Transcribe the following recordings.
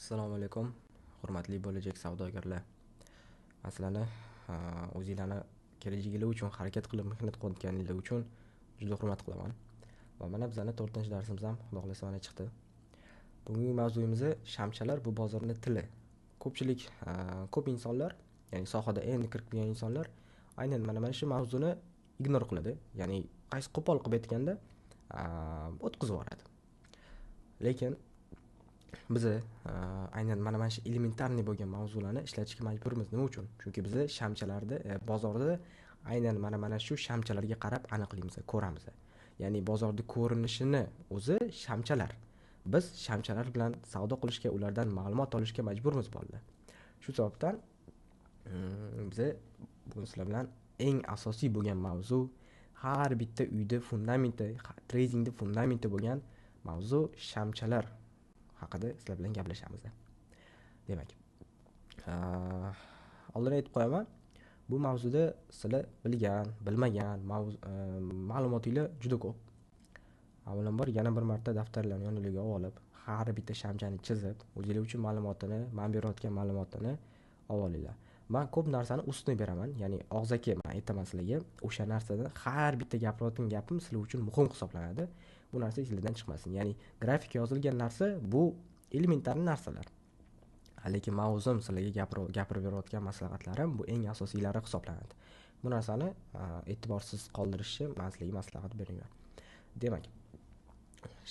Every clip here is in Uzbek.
Assalomu alaykum, hurmatli bo'lajak savdogarlar. Masalani o'zinglarni kelajagingiz uchun harakat qilib mehnat qilayotganingiz uchun juda hurmat qilaman. Va mana bizning 4-darsimiz ham Xudo xolasa mana chiqdi. Bugungi mavzuyimiz shamchalar bu bozorning tili. Ko'pchilik ko'p insonlar, ya'ni sohada endi kirib kelgan insonlar aynan mana shu mavzuni ignor qiladi. Ya'ni qaysi qo'pol qilib aytganda o'tkazib yuboradi. Lekin biz aynan mana shu elementarniy bo'lgan mavzularni ishlatishga majburmiz. Nima uchun? Chunki biz shamchalarda bozorda aynan mana shu shamchalarga qarab aniqlaymiz, ko'ramiz. Ya'ni bozorda ko'rinishini o'zi shamchalar. Biz shamchalar bilan savdo qilishga, ulardan ma'lumot olishga majburmiz bolalar. Shu sababdan biz bu sizlar bilan eng asosiy bo'lgan mavzu, har bitta uyda fundamenti, tradingda fundamenti bo'lgan mavzu shamchalar haqida sizlar bilan gaplashamiz. Demak, oldin aytib qo'yaman, bu mavzuda sizlar bilgan, bilmagan ma'lumotinglar juda ko'p. Avvalambor yana bir marta daftarlarni yoningizga olib, har bitta shamchani chizib, o'zingizlar uchun ma'lumotini, men berayotgan ma'lumotini olinglar. Men ko'p narsani ustini beraman, ya'ni og'zaki men aytaman sizlarga, o'sha narsani har bitta gapirayotgan gapim sizlar uchun muhim hisoblanadi. Bu narsa sizlardan chiqmasin. Ya'ni grafik yozilgan narsa bu elementarniy narsalar. Lekin mavzum sizlarga gapirib berayotgan maslahatlarim bu eng asosiylari hisoblanadi. Bu narsani e'tiborsiz qoldirishni men sizlarga maslahat beraman. Demak,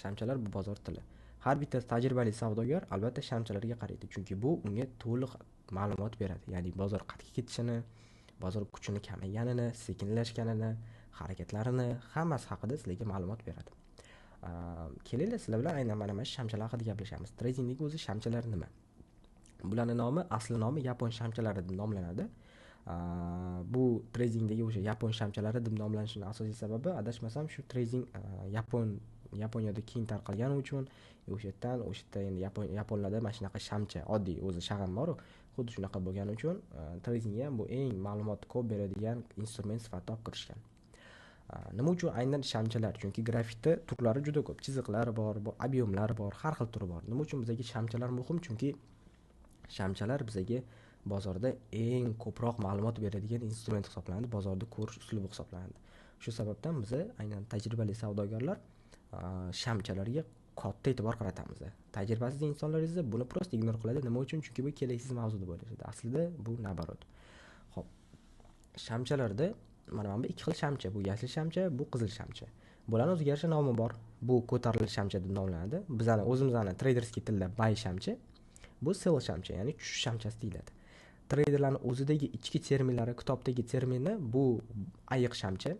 shamchalar bu bozor tili. Har bitta tajribali savdogar albatta shamchalarga qaraydi, chunki bu unga to'liq ma'lumot beradi. Ya'ni bozor qayerga ketishini, bozor kuchini kamayganini, sekinlashganini, harakatlarini hammasi haqida sizlarga ma'lumot beradi. Kelinglar sizlar bilan aynan mana shu shamchalar haqida gaplashamiz. Tradingdagi o'zi shamchalar nima? Bularning nomi, asli nomi yapon shamchalari deb nomlanadi. Bu tradingdagi o'sha yapon shamchalari deb nomlanishining asosiy sababi, adashmasam, shu trading Yaponiyada keng tarqalgani uchun, o'sha yerda endi yaponlarda mana shunaqa shamcha, oddiy o'zi shag'am bor, xuddi shunaqa bo'lgani uchun tradingga ham bu eng ma'lumot ko'p beradigan instrument sifatida olib kirishgan. Nima uchun aynan shamchalar? Chunki grafikda turlari juda ko'p, chiziqlar bor, obyemlar bor, har xil turi bor. Nima uchun bizga shamchalar muhim? Chunki shamchalar bizga bozorda eng ko'proq ma'lumot beradigan instrument hisoblanadi, bozorda ko'rish uslubi hisoblanadi. Shu sababdan biz aynan tajribali savdogarlar shamchalarga katta e'tibor qaratamiz. Tajribasiz insonlar esa buni prosta ignor qiladi. Nima uchun? Chunki bu keraksiz mavzu deb o'ylashadi. Aslida bu nabarot. Xo'p. Shamchalarda mana bu ikki xil shamcha, bu yashil shamcha, bu qizil shamcha. Bularning o'ziga yarasha nomi bor. Bu ko'tarilish shamcha deb nomlanadi. Bizning o'zimizning treyderskiy tilda buy shamcha, bu sell shamcha, ya'ni tushish shamchasi deyiladi. Treyderlarning o'zidagi ichki terminlari, kitobdagi termini bu ayiq shamcha,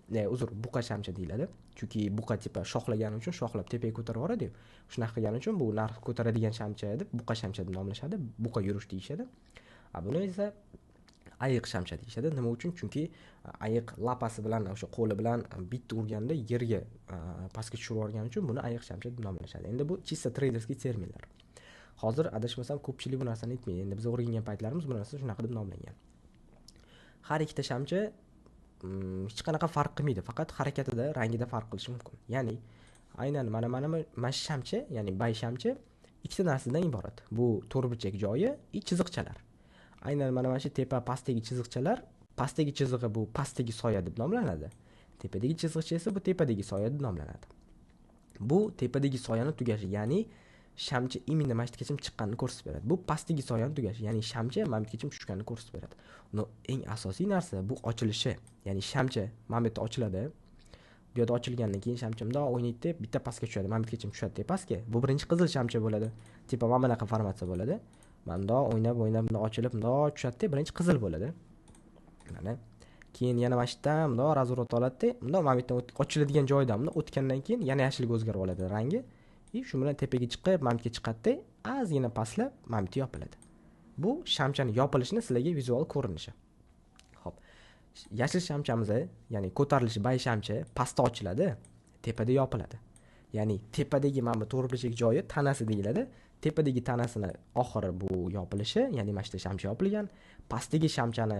buqa shamcha deyiladi. Chunki buqa tipi shoxlagani uchun shoxlab tepaga ko'tarib yuboradi. Shunaqa qilgani uchun bu narx ko'taradigan shamcha deb buqa shamcha deb nomlashadi. Buqa yurish deyishadi. Buni esa ayiq shamcha deyishadi. Nima uchun? Chunki ayiq lapasi bilan, o'sha qo'li bilan bitta urganda yerga pastga tushirib yuborgani uchun buni ayiq shamcha deb nomlashadi. Endi bu chista treyderskiy terminlar. Hozir adashmasam ko'pchilik bu narsani aytmaydi. Endi biz o'rgangan paytlarimiz bu narsa shunaqa deb nomlangan. Har ikkita shamcha hech qanaqa farq qilmaydi, faqat harakatida, rangida farq qilishi mumkin. Ya'ni aynan mana shu shamcha, ya'ni buy shamcha ikkita narsadan iborat. Bu to'rtburchak joyi, chiziqchalar. Aynan mana shu tepa pastdagi chiziqchalar, pastdagi chizig'i bu pastdagi soya deb nomlanadi. Tepadagi chiziqcha esa bu tepadagi soya deb nomlanadi. Bu tepadagi soyani tugashi, ya'ni shamcha imini masjidgacha chiqqanini ko'rsatib beradi. Bu pastdagi soyani tugashi, ya'ni shamcha mamlakatgacha tushganini ko'rsatib beradi. Uni eng asosiy narsa bu ochilishi. Ya'ni shamcha mamlakatda ochiladi. Bu yerda ochilgandan keyin shamcha bundoq o'ynaydi, bitta pastga tushadi, mamlakatgacha tushadi pastga. Bu birinchi qizil shamcha bo'ladi. Tepa mana bunaqa formatsiya bo'ladi. Bundoq o'ynab, bundoq ochilib, bundoq tushadi, birinchi qizil bo'ladi. Mana keyin yana masjiddan bundoq razvorot oladi, bundoq mamlakatdan ochiladigan joydan bundoq o'tgandan keyin yana yashilga o'zgarib oladi rangi. Shu bilan tepaga chiqib, mamlakatga chiqadi, ozgina pastlab mamlakat yopiladi. Bu shamchaning yopilishini sizlarga vizual ko'rinishi. Xo'p. Yashil shamchamiz, ya'ni ko'tarilishi buy shamcha pastda ochiladi, tepada yopiladi. Ya'ni tepadagi mana bu to'rtburchak joyi tanasi deyiladi. Tepadagi tanasini oxiri bu yopilishi, ya'ni mana shu shamcha yopilgan. Pastdagi shamchani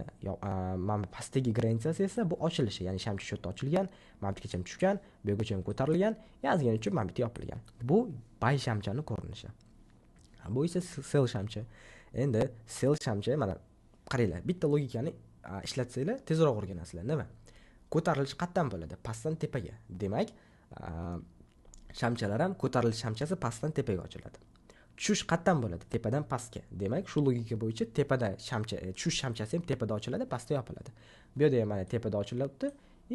mana pastdagi grensiyasi esa bu ochilishi, ya'ni shamcha shu yerda ochilgan, mamlakatgacha tushgan, bu yergacha ko'tarilgan, yozgani uchun mamlakat yopilgan. Bu buy shamchaning ko'rinishi. Bu esa sel shamchi. Endi sel shamchi mana qaranglar, bitta logikani ishlatsanglar tezroq o'rganasizlar. Nima? Ko'tarilish qayerdan bo'ladi? Pastdan tepaga. Demak, shamchalar ham ko'tarilish shamchasi pastdan tepaga ochiladi. Tushish qayerdan bo'ladi? Tepadan pastga. Demak, shu logika bo'yicha tepada shamcha, tushish shamchasi ham tepada ochiladi, pastda yopiladi. Bu yerda ham mana tepada ochilyapti,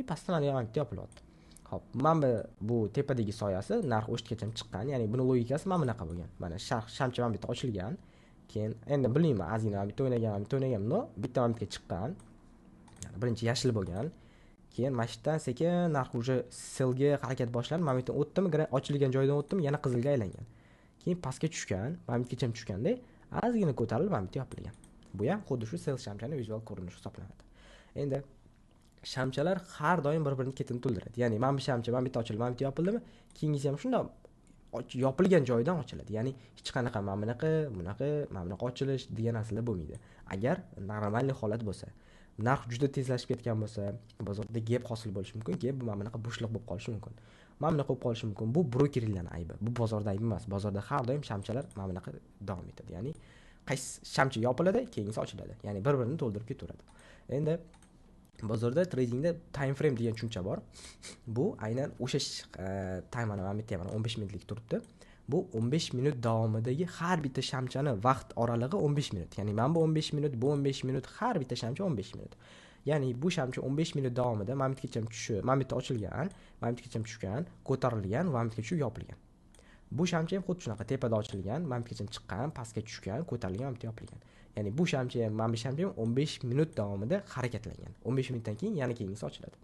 pastda mana ham yopilyapti. Xo'p, mana bu tepadagi soyasi narx o'shgacha chiqqan, ya'ni buni logikasi mana bunaqa bo'lgan. Mana shamcha mana bitta ochilgan, keyin endi bilmayman, ozgina bitta o'ynagan, no, bitta mana bittaga chiqqan. Ya'ni birinchi yashil bo'lgan. Keyin mashitdan sekin narx уже selga harakat boshlanib, mana bu yerdan o'tdim, ochilgan joydan o'tdim, yana qizilga aylangan. Keyin pastga tushgan, mana bu yergacha tushganda, ozgina ko'tarilib, mana bu yerga yopilgan. Bu ham xuddi shu sel shamchaning vizual ko'rinishi hisoblanadi. Endi shamchalar har doim bir-birini ketini to'ldiradi. Ya'ni mana bu shamcha mana bu yerda ochildi, mana bu yerda yopildimi, keyingisi ham shunday yopilgan joydan ochiladi. Ya'ni hech qanaqa mana bunaqa ochilish degan narsalar bo'lmaydi. Agar normal holat bo'lsa, narx juda tezlashib ketgan bo'lsa, bozorda gap hosil bo'lishi mumkin. Gap bu mana bunaqa bo'shliq bo'lib qolishi mumkin. Mana bunaqa bo'lib qolishi mumkin. Bu brokerlarning aybi. Bu bozorda aybi emas. Bozorda har doim shamchalar mana bunaqa davom etadi. Ya'ni qaysi shamcha yopiladi, keyingisi ochiladi. Ya'ni bir-birini to'ldirib ketaveradi. Endi bozorda tradingda time frame degan tushuncha bor. Bu aynan o'sha time mana bitta ham 15 minutlik turibdi. Bu 15 minut davomidagi har bitta shamchani vaqt oralig'i 15 minut. Ya'ni mana bu 15 minut, bu 15 minut, har bitta shamcha 15 minut. Ya'ni bu shamcha 15 minut davomida mana bittaga tushib, mana bitta ochilgan, mana bittaga tushgan, ko'tarilgan, mana bittaga tushib yopilgan. Bu shamcha ham xuddi shunaqa tepada ochilgan, mana bittaga chiqqan, pastga tushgan, ko'tarilgan, mana bitta yopilgan. Ya'ni bu shamcha ham, mana bu shamcha ham 15 minut davomida harakatlangan. 15 minutdan keyin yana keyingisi ochiladi.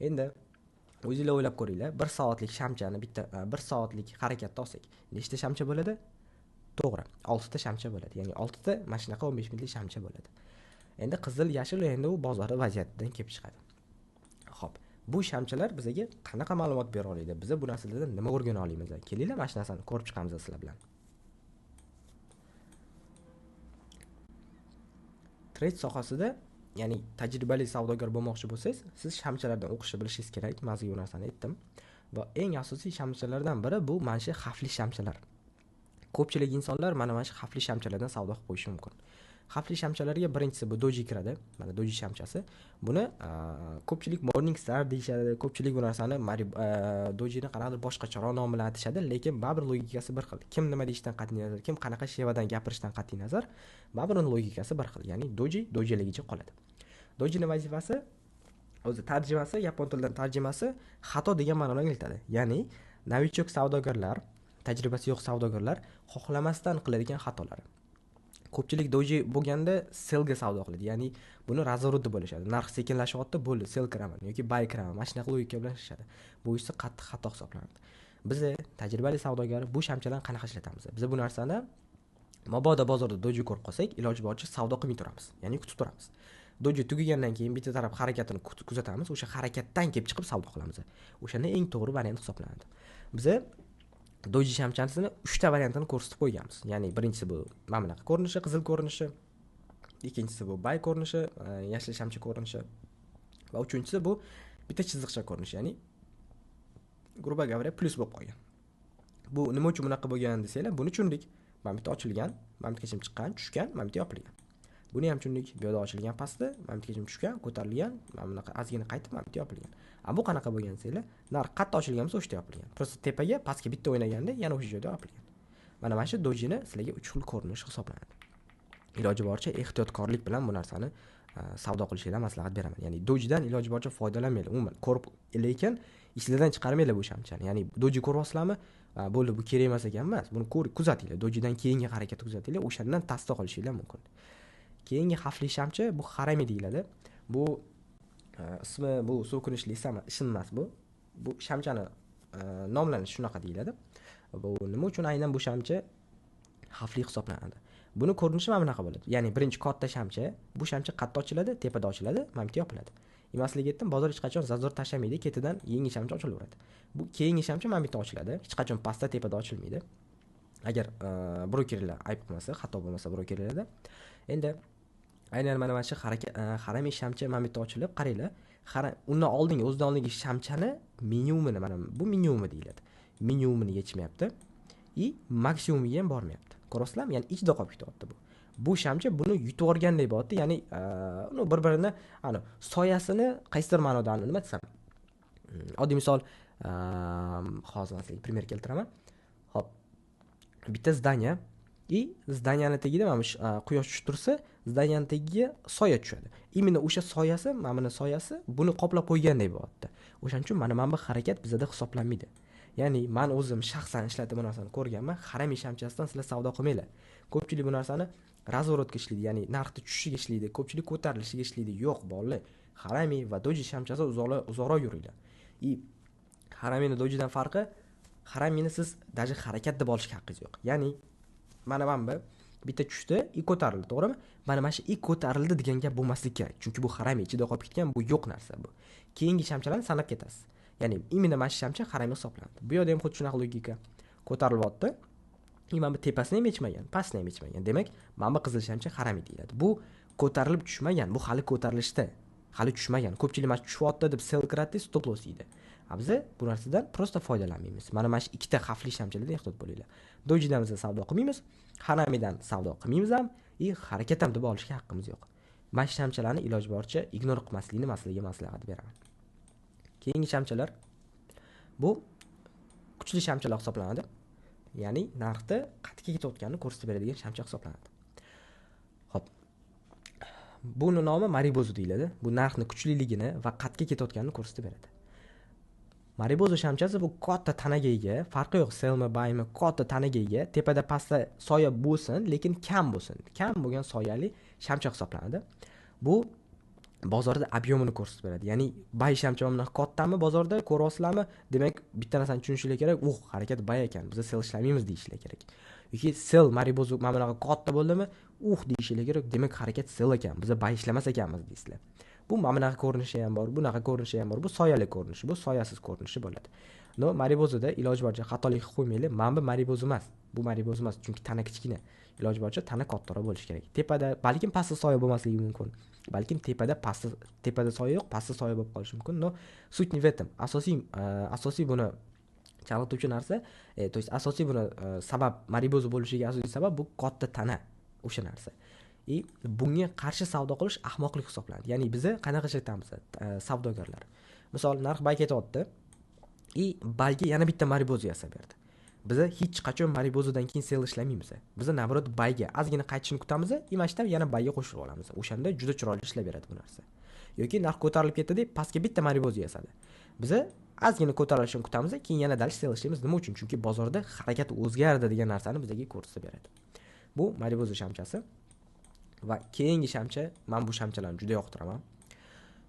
Endi o'zingizlar o'ylab ko'ringlar, 1 soatlik shamchani bitta 1 soatlik harakatda olsak, nechta shamcha bo'ladi? To'g'ri, 6 ta shamcha bo'ladi. Ya'ni 6 ta mana shunaqa 15 minutlik shamcha bo'ladi. Endi qizil, yashil endi u bozor vaziyatidan kelib chiqadi. Xo'p, bu shamchalar bizga qanaqa ma'lumot bera oladi? Biz bu narsalardan nima o'rgana olamiz? Kelinglar, mana shu narsani ko'rib chiqamiz sizlar bilan. Trade sohasida, ya'ni tajribali savdogar bo'lmoqchi bo'lsangiz, siz shamchalardan o'qishni bilishingiz kerak. Men sizga bu narsani aytdim. Va eng asosiy shamchalardan biri bu mana shu xavfli shamchalar. Ko'pchilik insonlar mana shu xavfli shamchalardan savdo qilib qo'yishi mumkin. Xavfli shamchalarga birinchisi bu doji kiradi. Mana doji shamchasi. Buni ko'pchilik morning star deyishadi. Ko'pchilik bu narsani dojini qanaqadir boshqacharoq nom bilan atashadi, lekin baribir logikasi bir xil. Kim nima deyishdan qat'iy nazar, kim qanaqa shevadan gapirishdan qat'iy nazar, baribir logikasi bir xil. Ya'ni dojiligicha qoladi. Dojini vazifasi o'zi tarjimasi, yapon tilidan tarjimasi xato degan ma'noni anglatadi. Ya'ni novichok savdogarlar, tajribasi yo'q savdogarlar xohlamasdan qiladigan xatolar. Ko'pchilik doji bo'lganda selga savdo qiladi. Ya'ni buni razorudda bo'lishadi. Narx sekinlashyapti, bo'ldi, sel kiraman yoki buy kiraman. Mana shunaqa logika bilan ishlashadi. Bu esa qattiq xato hisoblanadi. Biz tajribali savdogar bu shamchalarni qanaqa ishlatamiz? Biz bu narsani mabodo bozorda doji ko'rib qolsak, iloji boricha savdo qilmay turamiz. Ya'ni kutib turamiz. Doji tugagandan keyin bitta taraf harakatini kuzatamiz. O'sha harakatdan kelib chiqib savdo qilamiz. O'shanda eng to'g'ri variant hisoblanadi. Biz doji shamchasini 3 ta variantini ko'rsatib qo'yganmiz. Ya'ni birinchisi bu mana bunaqa ko'rinishi, qizil ko'rinishi, ikkinchisi bu buy ko'rinishi, yashil shamcha ko'rinishi va uchinchisi bu bitta chiziqcha ko'rinishi, ya'ni грубо говоря, plus bo'lib qolgan. Bu nima uchun bunaqa bo'lgan desanglar, buni tushundik. Mana bitta ochilgan, mana bittaga chiqqan, tushgan, mana bitta yopilgan. Buni ham tushundik. Bu yerda ochilgan pastda, mana bittaga tushgan, ko'tarilgan, mana bunaqa ozgina qaytib, mana bitta yopilgan. Bu qanaqa bo'lgan desanglar, narx qayerda ochilgan bo'lsa o'shda yopilgan. Prosta tepaga, pastga bitta o'ynaganda yana o'sha joyda yopilgan. Mana shu dojini sizlarga 3 xil ko'rinish hisoblanadi. Iloji boricha ehtiyotkorlik bilan bu narsani savdo qilishingizga maslahat beraman. Ya'ni dojidan iloji boricha foydalanmanglar. Umuman ko'rib, lekin ishlardan chiqarmanglar bu shamchani. Ya'ni doji ko'ryapsizlarmi? Bo'ldi, bu kerak emas ekan emas. Buni kuzatinglar. Dojidan keyingi harakatni kuzatinglar. O'shandan tasdiq qilishinglar mumkin. Keyingi xavfli shamcha bu harami deyiladi. Bu ismi bu so'kinishli ism emas bu. Bu shamchani nomlanishi shunaqa deyiladi. Bu nima uchun aynan bu shamcha xavfli hisoblanadi? Buni ko'rinishi mana bunaqa bo'ladi. Ya'ni birinchi katta shamcha, bu shamcha qayerda ochiladi? Tepada ochiladi, mana bu yopiladi. Emaslik aytdim, bozor hech qachon zazor tashlamaydi, ketidan yangi shamcha ochilaveradi. Bu keyingi shamcha mana bu ochiladi, hech qachon pastda tepada ochilmaydi. Agar brokerlar ayb qilmasa, xato bo'lmasa brokerlarda. Endi aynan mana shu haramiy shamcha mana bu ochilib, qaranglar. Undan oldingi, o'zidan oldingi shamchani minimumini, mana bu minimumi deyiladi. Minimumini yechmayapti. Maksimumiga ham bormayapti. Ko'ryapsizlarmi? Ya'ni ichida qolib ketyapti bu. Bu shamcha buni yutib olgandek bo'lyapti. Ya'ni uni bir-birini soyasini qaysidir ma'noda nima desam, oddiy misol hozir sizlarga primer keltiraman. Hop. Bitta zdaniya zdaniyani tagida mana shu quyosh tushib tursa, zdaniyani tagiga soya tushadi. Именно o'sha soyasi, mana buni soyasi buni qoplab qo'ygandek bo'lyapti. O'shaning uchun mana bu harakat bizda hisoblanmaydi. Ya'ni men o'zim shaxsan ishlatib bu narsani ko'rganman. Haramiy shamchasidan sizlar savdo qilmanglar. Ko'pchilik bu narsani razvorotga ishlaydi, ya'ni narxni tushishiga ishlaydi, ko'pchilik ko'tarilishiga ishlaydi. Yo'q, bolalar. Haramiy va doji shamchasi uzoqroq yuringlar. Haramiyni dojidan farqi, haramiyni siz даже harakat deb olishga haqqingiz yo'q. Ya'ni mana bu bitta tushdi, ko'tarildi, to'g'rimi? Mana shu ko'tarildi degan gap bo'lmasligi kerak. Chunki bu haramiy ichida qolib ketgan, bu yo'q narsa bu. Keyingi shamchalarni sanab ketasiz. Ya'ni imенно mana shu shamcha haramiy hisoblanadi. Bu yerda ham xuddi shunaqa logika. Ko'tarilyapti. Mana bu tepasini ham yechmagan, pastini ham yechmagan. Demak, mana bu qizil shamcha haramiy deyiladi. Bu ko'tarilib tushmagan, bu hali ko'tarilishda. Hali tushmagan. Ko'pchilik mana tushyapti deb sell kiradi, stop loss deydi. Biz bu narsadan prosta foydalanmaymiz. Mana shu ikkita xavfli shamchalardan ehtiyot bo'linglar. Dojidan biz savdo qilmaymiz, haramidan savdo qilmaymiz ham, harakat ham deb olishga haqqimiz yo'q. Mana shu shamchalarni iloji boricha ignore qilmaslikni sizlarga maslahat beraman. Keyingi shamchalar bu kuchli shamchalar hisoblanadi. Ya'ni narxda qatga ketayotganini ko'rsatib beradigan shamcha hisoblanadi. Xo'p. Buni nomi Maribozu deyiladi. Bu narxni kuchliligini va qatga ketayotganini ko'rsatib beradi. Maribozu shamchasi bu katta tanaga ega, farqi yo'q, sellmi, buymi, katta tanaga ega, tepada pastda soya bo'lsin, lekin kam bo'lsin. Kam bo'lgan soyali shamcha hisoblanadi. Bu bozorda ob'yomini ko'rsatib beradi. Ya'ni bay shamcha mana kattami bozorda ko'ryapsizlarmi? Demak, bitta narsani tushunishinglar kerak, harakat bay ekan, biz sell ishlamaymiz deyishinglar kerak. Yoki sell Maribozu mana bunaqa katta bo'ldimi? Deyishinglar kerak, demak harakat sell ekan, biz bay ishlamas ekanmiz deysizlar. Bu mana bunaqa ko'rinishi ham bor, bunaqa ko'rinishi ham bor. Bu soyali ko'rinishi, bu soyasiz ko'rinishi bo'ladi. No, Maribozuda iloji boricha xatolik qilib qo'ymanglar. Mana bu Maribozu emas. Bu Maribozu emas, chunki tana kichkina. Iloji boricha tana kattaroq bo'lishi kerak. Tepada balkim pastda soya bo'lmasligi mumkin. Balkim tepada soya yo'q, pastda soya bo'lib qolishi mumkin. No, sut в этом. Asosiy buni chalg'ituvchi narsa, to есть asosiy buni sabab Maribozu bo'lishiga asosiy sabab bu katta tana, o'sha narsa. Bunga qarshi savdo qilish ahmoqlik hisoblanadi. Ya'ni biz qanaqa ishlatamiz savdogarlar? Misol, narx bay ketyapti. Bayga yana bitta Maribozu yasab berdi. Biz hech qachon Maribozudan keyin sell ishlamaymiz. Biz navrot bayga ozgina qaytishini kutamiz, imashdan yana bayga qo'shib olamiz. O'shanda juda chiroyli ishlab beradi bu narsa. Yoki narx ko'tarilib ketdi deb pastga bitta Maribozu yasadi. Biz ozgina ko'tarilishini kutamiz, keyin yana dal sell ishlaymiz. Nima uchun? Chunki bozorda harakat o'zgardi degan narsani bizga ko'rsatib beradi. Bu Maribozu shamchasi. Va keyingi shamcha, men bu shamchalarni juda yoqtiraman.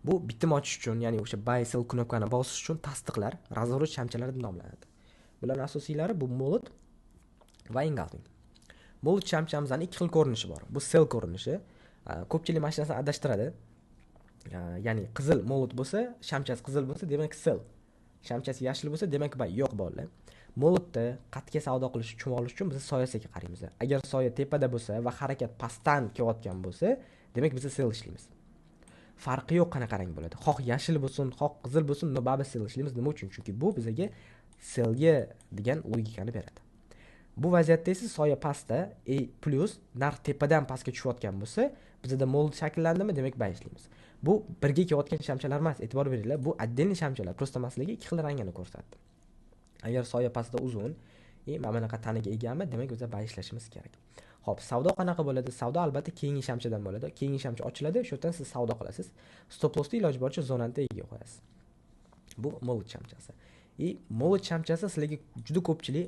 Bu bitim ochish uchun, ya'ni o'sha buy sell knopkani bosish uchun tasdiqlar, razvorot shamchalar deb nomlanadi. Bularning asosiylari bu Molut va Engulfing. Molut shamchamizning ikki xil ko'rinishi bor. Bu sell ko'rinishi. Ko'pchilik mana shu narsani adashtiradi. Ya'ni qizil Molut bo'lsa, shamchasi qizil bo'lsa, demak sell. Shamchasi yashil bo'lsa, demak buy. Yo'q bolalar. Molutni qatga savdo qilish uchun olish uchun biz soyasiga qaraymiz. Agar soya tepada bo'lsa va harakat pastdan kelayotgan bo'lsa, demak biz sell ishlaymiz. Farqi yo'q qanaqa rang bo'ladi. Xoh yashil bo'lsin, xoh qizil bo'lsin, baribir sell ishlaymiz. Nima uchun? Chunki bu bizga sellga degan logikani beradi. Bu vaziyatda esa soya pastda, plus narx tepadan pastga tushayotgan bo'lsa, bizda mold shakllandimi, demak buy ishlaymiz. Bu birga kelayotgan shamchalar emas, e'tibor beringlar. Bu отдельный shamchalar. Prosta maslaga ikki xil rangini ko'rsatdi. Agar soya pastda uzun, mana bunaqa tanaga egami, demak biz buy ishlashimiz kerak. Xo'p, savdo qanaqa bo'ladi? Savdo albatta keyingi shamchadan bo'ladi. Keyingi shamcha ochiladi, shu yerdan siz savdo qilasiz. Stop lossni iloji boricha zonani tagiga qo'yasiz. Bu mold shamchasi. Mold shamchasi sizlarga juda ko'pchilik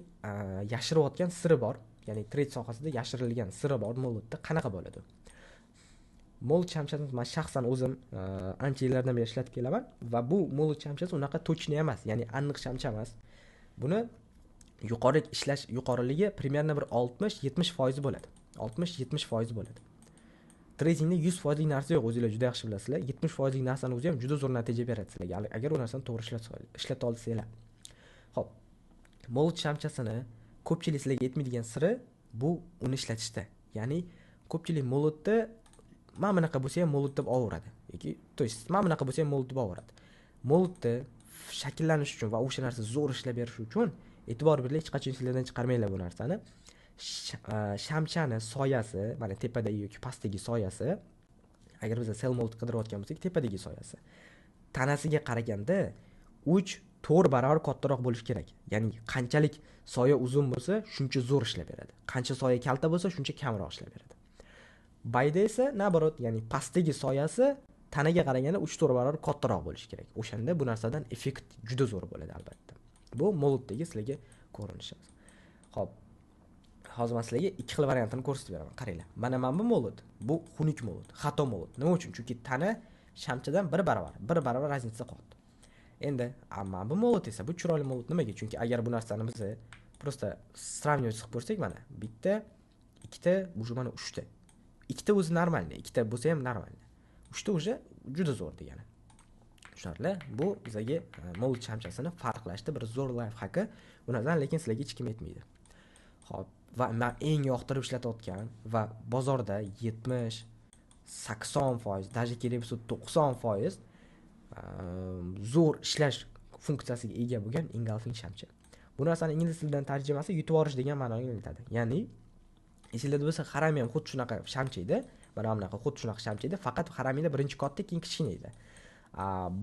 yashirayotgan siri bor. Ya'ni trade sohasida yashirilgan siri bor moldda. Qanaqa bo'ladi? Mold shamchasini men shaxsan o'zim ancha yillardan beri ishlatib kelaman va bu mold shamchasi unaqa точный emas, ya'ni aniq shamcha emas. Buni yuqoriligi примерно bir 60-70% bo'ladi. 60-70% bo'ladi. Tradingda 100% narsa yo'q, o'zingizlar juda yaxshi bilasizlar. 70% narsani o'zi ham juda zo'r natija beradi sizlarga, agar u narsani to'g'ri ishlata olsanglar. Xo'p. Mold shamchasini ko'pchilik sizlarga aytmaydigan siri bu uni ishlatishda. Ya'ni ko'pchilik moldni mana bunaqa bo'lsa ham mold deb olaveradi. Yoki, to есть mana bunaqa bo'lsa ham mold deb olaveradi. Moldni shakllanish uchun va o'sha narsa zo'r ishlab berish uchun e'tibor berib hech qachon sizlardan chiqarmanglar bu narsani. shamchani soyasi, mana tepadagi yoki pastdagi soyasi, agar biz sell mode qidirayotgan bo'lsak, tepadagi soyasi tanasiga qaraganda 3-4 barobar kattaroq bo'lishi kerak. Ya'ni qanchalik soya uzun bo'lsa, shuncha zo'r ishlab beradi. Qancha soya kalta bo'lsa, shuncha kamroq ishlab beradi. Bayda esa naborot, ya'ni pastdagi soyasi tanaga qaraganda 3-4 barobar kattaroq bo'lishi kerak. O'shanda bu narsadan effekt juda zo'r bo'ladi albatta. Bu moldagi sizlarga ko'rinishimiz. Xo'p. Hozir men sizlarga ikki xil variantini ko'rsatib beraman. Qaranglar. Mana bu mold, bu xunuk mold, xato mold. Nima uchun? Chunki tana shamchadan 1 barobar raznica qoldi. Endi mana bu mold esa bu chiroyli mold. Nimaga? Chunki agar bu narsani biz просто сравнивать qilib ko'rsak, mana bitta, ikkita, bu mana 3 ta. Ikkita o'zi normalniy, ikkita bo'lsa ham normalniy. 3 ta o'sha juda zo'r degani. Tushunarli? Bu bizga mold shamchasini farqlashda bir zo'r life hack. Bu narsadan lekin sizlarga hech kim aytmaydi. Xo'p, va men eng yoqtirib ishlatayotgan va bozorda 70, 80%, даже kerak bo'lsa 90% zo'r ishlash funksiyasiga ega bo'lgan engulfing shamcha. Bu narsani ingliz tilidan tarjimasi yutib olish degan ma'noga keladi. Ya'ni esingizda bo'lsa, harami ham xuddi shunaqa shamcha edi. Mana bunaqa xuddi shunaqa shamcha edi, faqat haramida birinchi katta, keyin kichkina edi.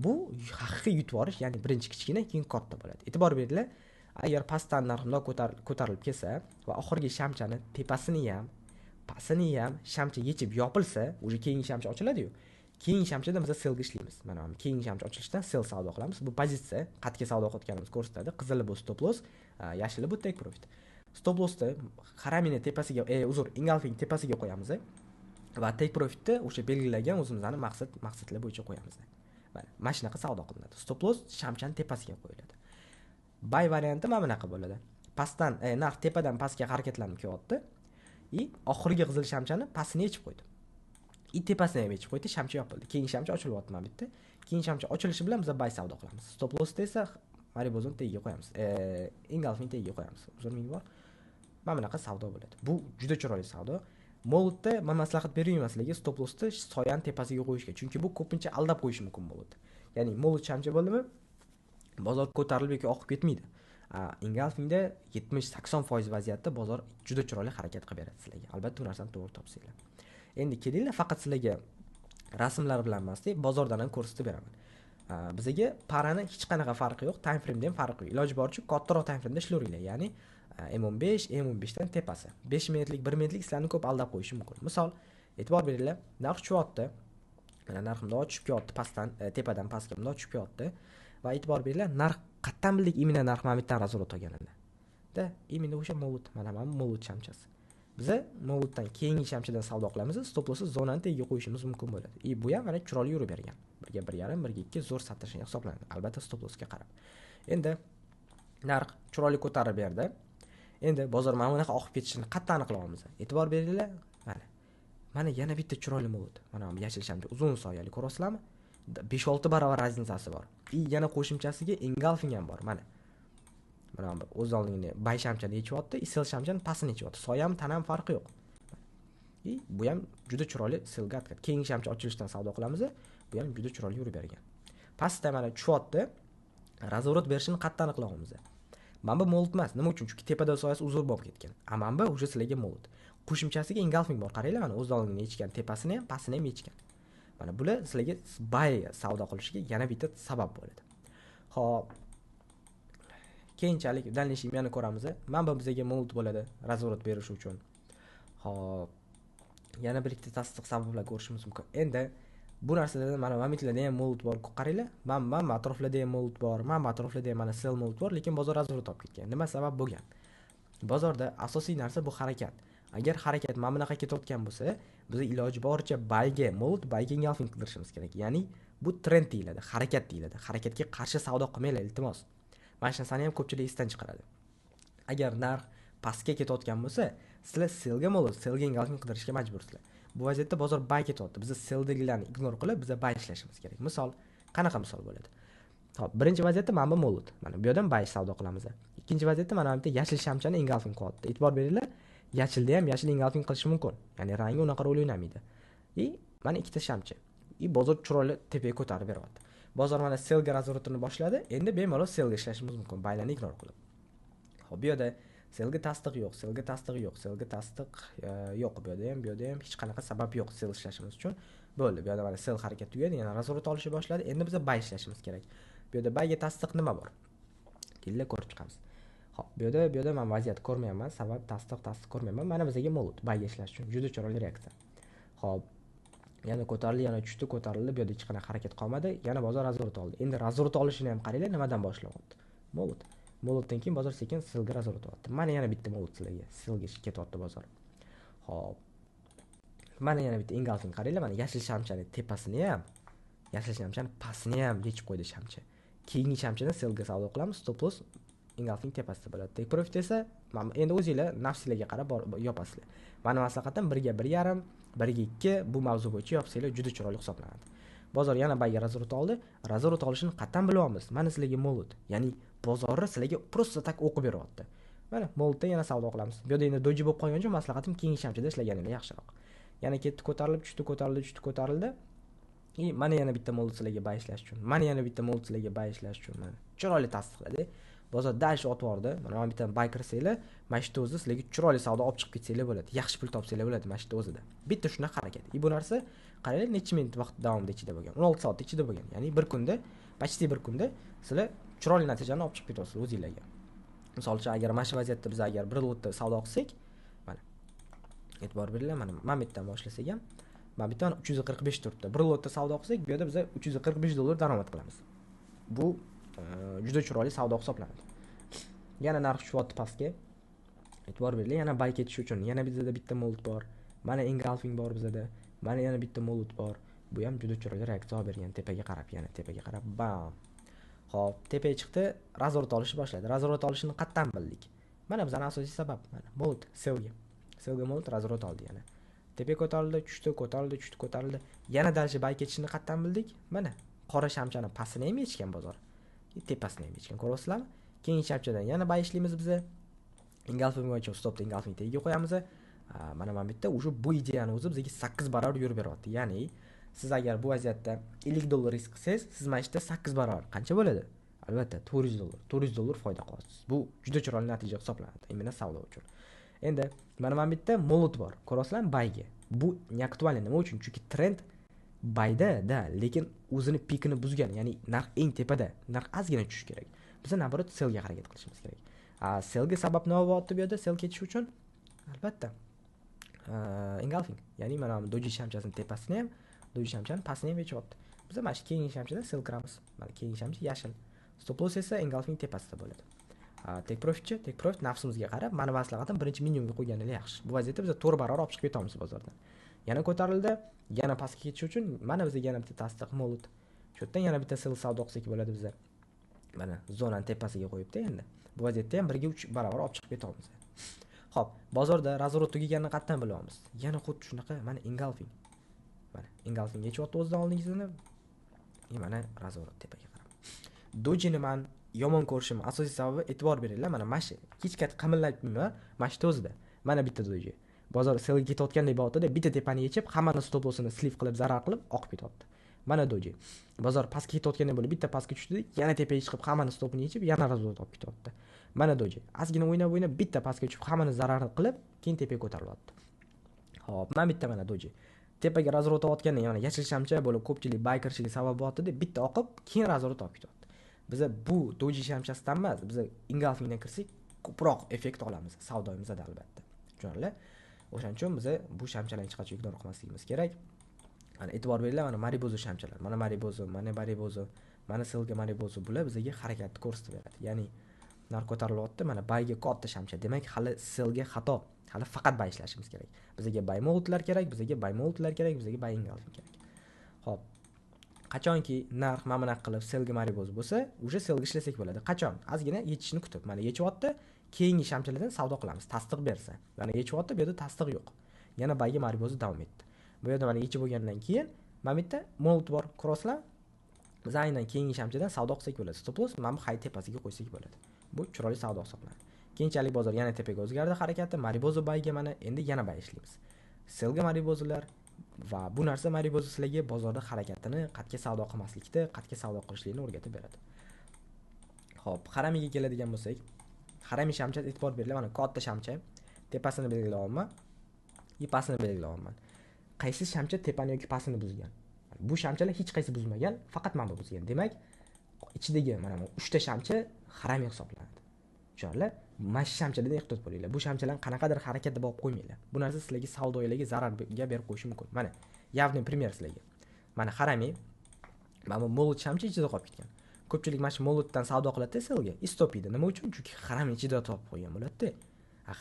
Bu haqiqiy yutib olish, ya'ni birinchi kichkina, keyin katta bo'ladi. E'tibor beringlar. Agar pastdan narxlar ko'tarilib kelsa va oxirgi shamchani tepasini ham, pastini ham shamcha yechib yopilsa, o'sha keyingi shamcha ochiladi-yu. Keyingi shamchada biz sellga ishlaymiz. Mana bu keyingi shamcha ochilishdan sell savdo qilamiz. Bu pozitsiya qatga savdo qilayotganimizni ko'rsatadi. Qizili bu stop loss, yashili bu take profit. Stop lossni haramini tepasiga, engulfing tepasiga qo'yamiz va take profitni o'sha belgilagan o'zimizning maqsadlar bo'yicha qo'yamiz. Mana shunaqa savdo qilinadi. Stop loss shamchani tepasiga qo'yiladi. Buy varianti mana bunaqa bo'ladi. Pastdan narx tepadan pastga harakatlanib kelyapti. Oxirgi qizil shamchani pastini yechib qo'ydi. Tepasini ham yechib qo'ydi, shamcha yopildi. Keyingi shamcha ochilyapti mana bitta. Keyingi shamcha ochilishi bilan biz buy savdo qilamiz. Stop loss esa Maribozon tagiga qo'yamiz. Engulfing tagiga qo'yamiz. Uzr ming bor. Mana bunaqa savdo bo'ladi. Bu juda chiroyli savdo. Moldda men maslahat berayman sizlarga stop lossni soyani tepasiga qo'yishga. Chunki bu ko'pincha aldab qo'yishi mumkin bo'ladi. Ya'ni mold shamcha bo'ldimi? Bozor ko'tarilib yoki oqib ketmaydi. Engulfingda 70-80% vaziyatda bozor juda chiroyli harakat qilib beradi sizlarga. Albatta bu narsani to'g'ri topsanglar. Endi kelinglar, faqat sizlarga rasmlar bilan emasdi, bozordan ham ko'rsatib beraman. Bizga parani hech qanaqa farqi yo'q, time frame da ham farqi yo'q. Iloji boricha kattaroq time frame da ishlayveringlar. Ya'ni M15, M15 dan tepasi. 5 minutlik, 1 minutlik sizlarni ko'p aldab qo'yishi mumkin. Misol, e'tibor beringlar, narx tushyapti. Mana narximda tushib kelyapti, pastdan, tepadan pastga bunday tushib kelyapti. Va e'tibor beringlar, narx qattan bildik, imina narx mana bittadan razorot olganida. Imina o'sha mold, mana mold shamchasi. Biza molddan keyingi shamchadan savdo qilamiz, stop lossni zonani tagiga qo'yishimiz mumkin bo'ladi. Bu ham mana chiroyli yurib bergan. 1.5, 1.2 zo'r satrashni hisoblanadi. Albatta stop lossga qarab. Endi narx chiroyli ko'tarib berdi. Endi bozor mana bunaqa oqib ketishini qattiq aniqlaymiz. E'tibor beringlar, mana yana bitta chiroyli mold. Mana bu yashil shamcha uzun soyali, ko'rasizlarmi? 5-6 barobar raznicasi bor. Yana qo'shimchasiga engulfing ham bor. Mana bu o'z oldingni buy shamchani yechyapti, sell shamchani pastini yechyapti. Soya ham, tan ham farqi yo'q. Bu ham juda chiroyli sellga atkat. Keyingi shamcha ochilishdan savdo qilamiz. Bu ham juda chiroyli yurib bergan. Pastda mana tushyapti. Razorot berishini qattiq aniqlaymiz. Mana bu mold emas. Nima uchun? Chunki tepada soyasi uzun bo'lib ketgan. Mana bu o'sha sizlarga mold. Qo'shimchasiga engulfing bor. Qaranglar, mana o'z oldingni yechgan, tepasini ham, pastini ham yechgan. Mana bular sizlarga buy savdo qilishiga yana bitta sabab bo'ladi. Xo'p. Keyinchalik dalnishlik yana ko'ramiz. Mana bu bizga mold bo'ladi razorot berish uchun. Xo'p. Yana bir ikkita tasdiq sabablar ko'rishimiz mumkin. Endi bu narsalarda mana mamitlarda ham mold bor. Qaranglar, mana atroflarda ham mold bor, mana atroflarda ham mana sell mold bor, lekin bozor razorot olib ketgan. Nima sabab bo'lgan? Bozorda asosiy narsa bu harakat. Agar harakat mana bunaqa ketayotgan bo'lsa, biz iloji boricha buyga mold, buyga engulfing qildirishimiz kerak. Ya'ni bu trend deyiladi, harakat deyiladi. Harakatga qarshi savdo qilmanglar, iltimos. Mana shu narsani ham ko'pchilik esdan chiqaradi. Agar narx pastga ketayotgan bo'lsa, sizlar sellga mold, sellga engulfing qidirishga majbursizlar. Bu vaziyatda bozor buy ketyapti. Biz selldagilarni ignor qilib, biz buy ishlashimiz kerak. Misol, qanaqa misol bo'ladi? Xo'p, birinchi vaziyatda mana bu mold. Mana bu yerdan buy savdo qilamiz. Ikkinchi vaziyatda mana bu yashil shamchani engulfing qilyapti. E'tibor beringlar, yashilda ham yashil engulfing qilish mumkin. Ya'ni rangi unaqa rol o'ynamaydi. Mana ikkita shamcha. Bozor chiroyli tepaga ko'tarib beryapti. Bozor mana sellga razorotini boshladi. Endi bemalol sellga ishlashimiz mumkin, buylarni ignor qilib. Xo'p, bu yerda Selga tasdiq yo'q, selga tasdiq yo'q, selga tasdiq yo'q. Bu yerda ham hech qanaqa sabab yo'q sel ishlashimiz uchun. Bo'ldi. Bu yerda mana sel harakat tugadi, yana razvorot olishni boshladi. Endi biza buy ishlashimiz kerak. Bu yerda buyga tasdiq nima bor? Keling ko'rib chiqamiz. Xo'p, bu yerda men vaziyat ko'rmayapman, sabab tasdiq ko'rmayapman. Mana bizga mo'lut buyga ishlash uchun juda chiroyli reaksiya. Xo'p, yana ko'tarildi, yana tushdi, ko'tarildi. Bu yerda hech qanaqa harakat qolmadi. Yana bozor razvorot oldi. Endi razvorot olishini ham qaranglar, nimadan boshlayapti? Mo'lut. Mo'lutdan keyin bozor sekin selga razvorot olyapti. Mana yana bitta mo'lut sizlarga. Selga ketyapti bozor. Xo'p. Mana yana bitta engulfing qaranglar, mana yashil shamchani tepasini ham, yashil shamchani pastini ham yechib qo'ydi shamcha. Keyingi shamchadan selga savdo qilamiz. Stop loss engulfing tepasida bo'ladi. Take profit esa endi o'zingizlar nafsingizga qarab yopasizlar. Mani maslahatim 1 ga 1.5, 1 ga 2 bu mavzu bo'yicha yopsanglar juda chiroyli hisoblanadi. Bozor yana buyga razvorot oldi. Razvorot olishini qatdan bilyapmiz? Mana sizlarga mo'lut. Ya'ni bozorni sizlarga просто tak o'qib beryapti. Mana mo'lutda yana savdo qilamiz. Bu yerda endi doji bo'lib qolgan uchun maslahatim keyingi shamchada ishlaganinglar yaxshiroq. Yana ketdi, ko'tarilib, tushdi, ko'tarildi. Mana yana bitta mo'lut sizlarga buy ishlash uchun. Mana yana bitta mo'lut sizlarga buy ishlash uchun. Mana chiroyli tasdiqladi. Bozor dash otvordi. Mana bitta buy kirsanglar, mana shu o'zida sizlarga chiroyli savdo olib chiqib ketsanglar bo'ladi. Yaxshi pul topsanglar bo'ladi mana shu o'zida. Bitta shunaqa harakat. Bu narsa qaranglar necha minut vaqt davomida ichida bo'lgan. 16 soat ichida bo'lgan. Ya'ni bir kunda, почти bir kunda sizlar chiroyli natijani olib chiqib ketyapsiz o'zingizlarga. Misol uchun agar mana shu vaziyatda biz agar bir lotda savdo qilsak, mana e'tibor beringlar, mana Mametdan boshlasak ham, Mametdan 345 turibdi. Bir lotda savdo qilsak, bu yerda biz $345 daromad qilamiz. Bu juda chiroyli savdo hisoblanadi. Yana narx tushyapti pastga. E'tibor beringlar, yana buy ketish uchun yana bizda bitta mo'lut bor. Mana engulfing bor bizda. Mana yana bitta mo'lut bor. Bu ham juda chiroyli reaksiya olib bergan, tepaga qarab, yana tepaga qarab bam. Xo'p, tepaga chiqdi, razvorot olishni boshladi. Razvorot olishini qatdan bildik? Mana bizning asosiy sabab, mana mo'lut selga. Selga mo'lut razvorot oldi yana. Tepaga ko'tarildi, tushdi, ko'tarildi. Yana dalshi buy ketishini qatdan bildik? Mana qora shamchani pastini ham yechgan bozor. Tepasini ham yechgan, ko'ryapsizlarmi? Keyingi shamchadan yana buy ishlaymiz biz. Engulfing bo'yicha stopda engulfing tagiga qo'yamiz. Mana bu bitta o'sha bu ideyani o'zi bizga 8 barobar yurib beryapti. Ya'ni siz agar bu vaziyatda $50 risk qilsangiz, siz mana ishda 8 barobar qancha bo'ladi? Albatta $400. $400 foyda qilasiz. Bu juda chiroyli natija hisoblanadi, imенно savdo uchun. Endi mana bu bitta mo'lut bor. Ko'rasizlarmi buyga? Bu neaktualni nima uchun? Chunki trend buyda, lekin o'zini pikini buzgan, ya'ni narx eng tepada, narx ozgina tushishi kerak. Biz naborot selga harakat qilishimiz kerak. Selga sabab nima bo'lyapti bu yerda? Sel ketish uchun albatta engulfing, ya'ni mana bu doji shamchasining tepasini ham, doji shamchani pastini ham yechyapti. Biz mana shu keyingi shamchada sel kiramiz. Mana keyingi shamcha yashil. Stop loss esa engulfing tepasida bo'ladi. Take profit nafsimizga qarab, mana maslahatim birinchi minimumga qo'yganinglar yaxshi. Bu vaziyatda biz 4 barobar olib chiqib ketamiz bozordan. Yana ko'tarildi, yana pastga ketish uchun mana bizga yana bitta tasdiq mo'lut. Shu yerdan yana bitta sel savdo qilsak bo'ladi bizga. Mana zonani tepasiga qo'yibdi endi. Bu vaziyatda ham 1 ga 3 barobar olib chiqib ketamiz. Xo'p, bozorda razvorot tugaganini qatdan bilamiz? Yana xuddi shunaqa mana engulfing. Mana engulfing yechyapti o'zidan oldingizini. Mana razvorot tepaga qarab. Dojini men yomon ko'rishim asosiy sababi e'tibor beringlar, mana shu hech qat qimillatmayman, mana shu o'zida. Mana bitta doji. Bozor selga ketayotgandek bo'ldi-da, bitta tepani yechib, hammani stop lossini slip qilib zarar qilib oqib ketyapti. Mana doji. Bozor pastga ketayotgandek bo'lib, bitta pastga tushdi, yana tepaga chiqib, hammani stopini yechib, yana razvorot olib ketyapti. Mana doji. Ozgina o'ynab bitta pastga tushib, hammani zarar qilib, keyin tepaga ko'tarilyapti. Xo'p, mana bitta mana doji. Tepaga razvorot olayotganda, yana yashil shamcha bo'lib ko'pchilik buy kirishiga sabab bo'lyapti-da, bitta oqib, keyin razvorot olib ketyapti. Biz bu doji shamchasidan emas, biz engulfingdan kirsak, ko'proq effekt olamiz savdoyimizda albatta. Tushunarli? O'shaning uchun biz bu shamchalarni hech qachon ignor qilmasligimiz kerak. Mana e'tibor beringlar, mana Maribozu shamchalar, mana Maribozu, mana selga Maribozu bular bizga harakatni ko'rsatib beradi. Ya'ni narx ko'tarilyapti, mana buyga katta shamcha. Demak, hali selga xato. Hali faqat buy ishlashimiz kerak. Bizga buy mo'lutlar kerak, bizga buy engulfing kerak. Xo'p. Qachonki narx mana bunaqa qilib selga Maribozu bo'lsa, o'sha selga ishlasak bo'ladi. Qachon? Ozgina yechishni kutib. Mana yechyapti, keyingi shamchalardan savdo qilamiz. Tasdiq bersa. Mana yechyapti, bu yerda tasdiq yo'q. Yana buyga Maribozu davom etdi. Bu yerda mana yechib bo'lgandan keyin mana bitta mo'lut bor. Crosslar. Biz aynan keyingi shamchadan savdo qilsak bo'ladi. Stop loss mana bu hay tepasiga qo'ysak bo'ladi. Bu chiroyli savdo hisoblanadi. Keyinchalik bozor yana tepaga o'zgardi harakati. Maribozu buyga mana endi yana buy ishlaymiz. Selga Maribozular va bu narsa Maribozu sizlarga bozorda harakatini, qatga savdo qilmaslikni, qatga savdo qilishlikni o'rgatib beradi. Xo'p, haramiga keladigan bo'lsak, Haramiy shamcha e'tibor beringlar, mana katta shamcha. Tepasini belgilayapman, pasini belgilayapman. Qaysi shamcha tepani yoki pasini buzgan? Bu shamchalar hech qaysi buzmagan, faqat mana bu buzgan. Demak, ichidagi mana bu 3 ta shamcha haramiy hisoblanadi. Tushunarli? Mana shu shamchalardan ehtiyot bo'linglar. Bu shamchalarni qanaqadir harakatda bo'lib qo'ymanglar. Bu narsa sizlarga savdolarga zararga berib qo'yishi mumkin. Mana, явный пример sizlarga. Mana haramiy, mana bu molut shamcha ichida qolib ketgan. Ko'pchilik mana shu molutdan savdo qiladi selga, istopiydi. Nima uchun? Chunki haramiy ichida topib qo'ygan bo'ladi-da.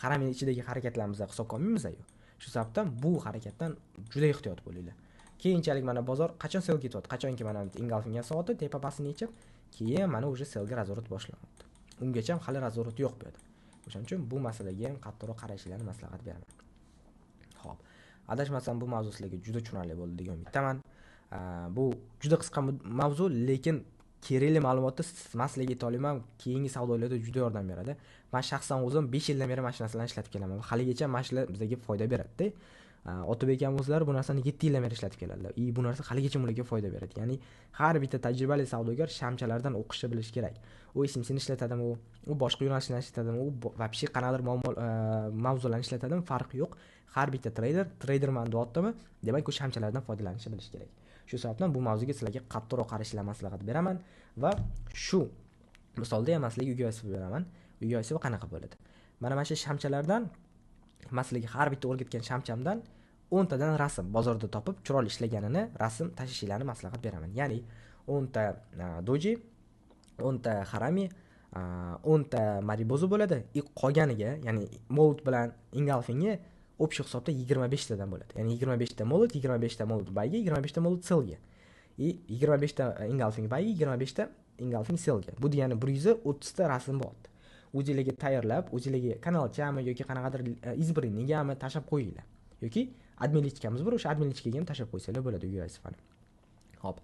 Haramiy ichidagi harakatlarimiz hisobga olmaymiz-ku. Shu sababdan bu harakatdan juda ehtiyot bo'linglar. Keyinchalik mana bozor qachon sel ketyapti? Qachonki mana engulfingga soati tepa pasini yechib, keyin mana o'sha selga razvorat boshlanmoqda. Ungacha ham hali razvorat yo'q bu yerda. O'shaning uchun bu masalaga ham qattiqroq qarashinglarni maslahat beraman. Xo'p. Adashmasam bu mavzu sizlarga juda tushunarli bo'ldi degan umiddaman. Bu juda qisqa mavzu, lekin kerakli ma'lumotni sizlarga ayta olaman, keyingi savdolarda juda yordam beradi. Men shaxsan o'zim 5 yildan beri mana shu narsalarni ishlatib kelaman va haligacha mana shular bizga foyda beradi-da. Otabek ham o'zlari bu narsani 7 yildan beri ishlatib keladilar. Bu narsa haligacha ularga foyda beradi. Ya'ni har bitta tajribali savdogar shamchalardan o'qishni bilishi kerak. U SMC'ni ishlatadimi, u boshqa yo'nalishlarni ishlatadimi, u vobshe qanaqadir mavzularni ishlatadimi, farqi yo'q. Har bitta traderman deyaptimi, demak u shamchalardan foydalanishni bilishi kerak. Shu sababdan bu mavzuga sizlarga qattiqroq qarashlarni maslahat beraman va shu misolda ham sizlarga UGSV beraman. UGSV qanaqa bo'ladi? Mana shu shamchalardan sizlarga har bitta o'rgatgan shamchamdan 10 tadan rasm bozorda topib, chiroyli ishlaganini rasm tashishinglarni maslahat beraman. Ya'ni 10 ta doji, 10 ta haramiy, 10 ta maribozu bo'ladi. Qolganiga, ya'ni mold bilan engulfingga общий hisobda 25 tadan bo'ladi. Ya'ni 25 ta mold, 25 ta mold bayga, 25 ta mold selga. 25 ta engulfing bayga, 25 ta engulfing selga. Bu degani 130 ta rasm bo'ladi. O'zingizga tayyorlab, o'zingizga kanalchami yoki qanaqadir izbrinigami tashab qo'yinglar. Yoki adminlichkamiz bor, o'sha adminlichkaga ham tashab qo'ysanglar bo'ladi UGSVni. Xo'p.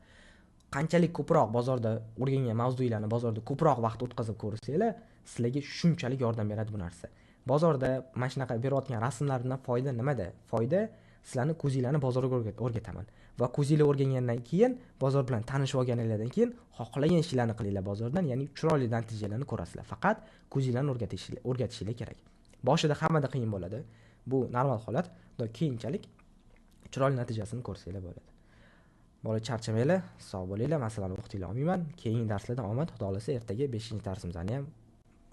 Qanchalik ko'proq bozorda o'rgangan mavzularni bozorda ko'proq vaqt o'tkazib ko'rsanglar, sizlarga shunchalik yordam beradi bu narsa. Bozorda mana shunaqa berayotgan rasmlardan foyda nimada? Foyda sizlarni ko'zinglarni bozorga o'rgataman. Va ko'zinglar o'rgangandan keyin, bozor bilan tanishib olganinglardan keyin xohlagan ishlarni qilinglar bozordan, ya'ni chiroyli natijalarni ko'rasizlar. Faqat ko'zinglarni o'rgatishinglar kerak. Boshida hammada qiyin bo'ladi. Bu normal holat. Keyinchalik chiroyli natijasini ko'rsanglar bo'ladi. Bola charchamanglar, sog' bo'linglar, masalani vaqtingizga olmayman. Keyingi darslarda omad, Xudo xolasa ertaga 5-darsimizni ham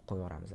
qo'yib yuboramiz.